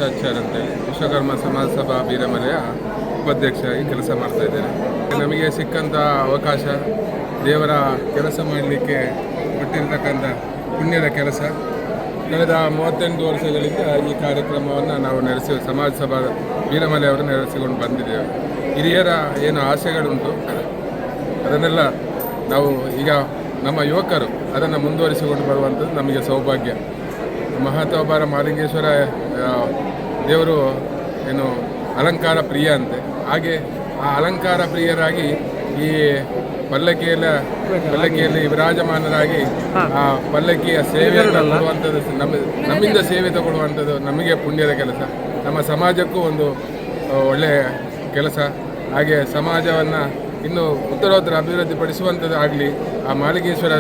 ಆಚಾರ್ಯ ಅಂತೇಳಿ ವಿಶ್ವಕರ್ಮ ಸಮಾಜ ಸಭಾ ಬೀರಮಲೆಯ ಉಪಾಧ್ಯಕ್ಷರಾಗಿ ಕೆಲಸ ಮಾಡ್ತಾ ಇದ್ದೇನೆ. ನಮಗೆ ಸಿಕ್ಕಂಥ ಅವಕಾಶ, ದೇವರ ಕೆಲಸ ಮಾಡಲಿಕ್ಕೆ ಕೊಟ್ಟಿರ್ತಕ್ಕಂಥ ಪುಣ್ಯದ ಕೆಲಸ. ಕಳೆದ 38 ವರ್ಷಗಳಿಂದ ಈ ಕಾರ್ಯಕ್ರಮವನ್ನು ನಾವು ಸಮಾಜ ಸಭಾ ಬೀರಮಲೆಯವರು ನಡೆಸಿಕೊಂಡು ಬಂದಿದ್ದೇವೆ. ಹಿರಿಯರ ಏನು ಆಸೆಗಳುಂಟು ಅದನ್ನೆಲ್ಲ ನಾವು ಈಗ ನಮ್ಮ ಯುವಕರು ಅದನ್ನು ಮುಂದುವರಿಸಿಕೊಂಡು ಬರುವಂಥದ್ದು ನಮಗೆ ಸೌಭಾಗ್ಯ. ಮಹಾತೋಬಾರ ಮಾಲಿಂಗೇಶ್ವರ ದೇವರು ಏನು ಅಲಂಕಾರ ಪ್ರಿಯ ಅಂತೆ, ಹಾಗೆ ಆ ಅಲಂಕಾರ ಪ್ರಿಯರಾಗಿ ಈ ಪಲ್ಲಕ್ಕಿಯಲ್ಲಿ ವಿರಾಜಮಾನರಾಗಿ ಆ ಪಲ್ಲಕ್ಕಿಯ ಸೇವೆಯನ್ನು ಕೊಡುವಂಥದ್ದು, ನಮ್ಮಿಂದ ಸೇವೆ ತಗೊಳ್ಳುವಂಥದ್ದು ನಮಗೆ ಪುಣ್ಯದ ಕೆಲಸ. ನಮ್ಮ ಸಮಾಜಕ್ಕೂ ಒಂದು ಒಳ್ಳೆಯ ಕೆಲಸ. ಹಾಗೆ ಸಮಾಜವನ್ನು ಇನ್ನೂ ಉತ್ತರೋತ್ತರ ಅಭಿವೃದ್ಧಿಪಡಿಸುವಂಥದ್ದು ಆಗಲಿ. ಆ ಮಾಲಿಂಗೇಶ್ವರ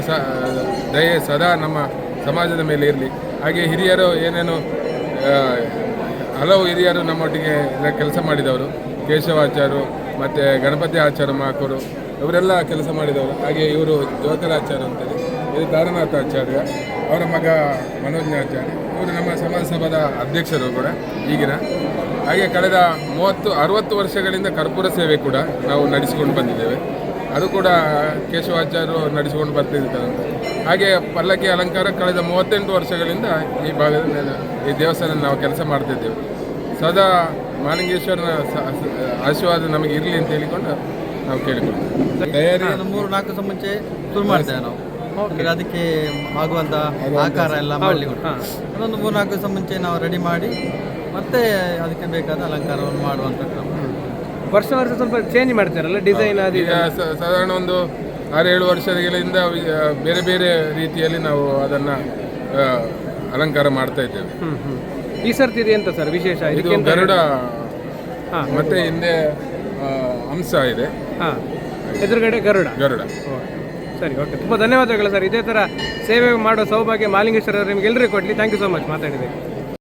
ದಯೆ ಸದಾ ನಮ್ಮ ಸಮಾಜದ ಮೇಲೆ ಇರಲಿ. ಹಾಗೆ ಹಿರಿಯರು ಏನೇನು ಹಲವು ಹಿರಿಯರು ನಮ್ಮೊಟ್ಟಿಗೆ ಕೆಲಸ ಮಾಡಿದವರು, ಕೇಶವಾಚಾರ್ಯರು ಮತ್ತು ಗಣಪತಿ ಆಚಾರ್ಯ ಮಹಾಕೂರು ಇವರೆಲ್ಲ ಕೆಲಸ ಮಾಡಿದವರು. ಹಾಗೆ ಇವರು ಜ್ಯೋತಿರಾಚಾರ್ಯ ಅಂತೇಳಿ, ಇದು ತಾರನಾಥ ಆಚಾರ್ಯ, ಅವರ ಮಗ ಮನೋಜ್ಞಾಚಾರ್ಯ, ಇವರು ನಮ್ಮ ಸಮಾಜ ಸಭಾದ ಅಧ್ಯಕ್ಷರು ಕೂಡ ಈಗಿನ. ಹಾಗೆ ಕಳೆದ 60 ವರ್ಷಗಳಿಂದ ಕರ್ಪೂರ ಸೇವೆ ಕೂಡ ನಾವು ನಡೆಸಿಕೊಂಡು ಬಂದಿದ್ದೇವೆ. ಅದು ಕೂಡ ಕೇಶವಾಚಾರ್ಯರು ನಡೆಸಿಕೊಂಡು ಬರ್ತಿರ್ತಾರೆ. ಹಾಗೆ ಪಲ್ಲಕ್ಕಿ ಅಲಂಕಾರ ಕಳೆದ 38 ವರ್ಷಗಳಿಂದ ಈ ಭಾಗದಲ್ಲಿ ಈ ದೇವಸ್ಥಾನ ನಾವು ಕೆಲಸ ಮಾಡ್ತಿದ್ದೇವೆ. ಸದಾ ಮಾಲಿಂಗೇಶ್ವರನ ಆಶೀರ್ವಾದ ನಮಗೆ ಇರಲಿ ಅಂತ ಹೇಳಿಕೊಂಡು ನಾವು ಕೇಳಿಕೊಳ್ತೇವೆ. ತಯಾರಿ 3-4 ದಿವಸ ಮುಂಚೆ ಶುರು ಮಾಡ್ತೇವೆ ನಾವು. ಅದಕ್ಕೆ ಆಗುವಂಥ ಆಕಾರ ಎಲ್ಲ ಮಾಡಲಿಕ್ಕೆ ಅದೊಂದು 3-4 ದಿವಸ ಮುಂಚೆ ನಾವು ರೆಡಿ ಮಾಡಿ ಮತ್ತೆ ಅದಕ್ಕೆ ಬೇಕಾದ ಅಲಂಕಾರವನ್ನು ಮಾಡುವಂಥ ಕ್ರಮ. ವರ್ಷ ಸ್ವಲ್ಪ ಚೇಂಜ್ ಮಾಡ್ತಾರಲ್ಲ ಡಿಸೈನ್? ಈಗ ಸಾಧಾರಣ ಒಂದು 6-7 ವರ್ಷಗಳಿಂದ ಬೇರೆ ಬೇರೆ ರೀತಿಯಲ್ಲಿ ನಾವು ಅದನ್ನು ಅಲಂಕಾರ ಮಾಡ್ತಾ ಇದ್ದೇವೆ. ಈ ಸರ್ತಿ ಇದೆ ಎಂತ ಸರ್ ವಿಶೇಷ? ಇದು ಗರುಡ ಮತ್ತೆ ಹಿಂದೆ ಹಂಸ ಇದೆ, ಎದುರುಗಡೆ ಗರುಡ. ಸರಿ, ಓಕೆ, ತುಂಬ ಧನ್ಯವಾದಗಳು ಸರ್. ಇದೇ ಥರ ಸೇವೆ ಮಾಡೋ ಸೌಭಾಗ್ಯ ಮಾಲಿಂಗೇಶ್ವರ ನಿಮ್ಗೆ ಎಲ್ಲರಿಗೂ ಕೊಡಲಿ. ಥ್ಯಾಂಕ್ ಯು ಸೊ ಮಚ್ ಮಾತಾಡಿದೆ.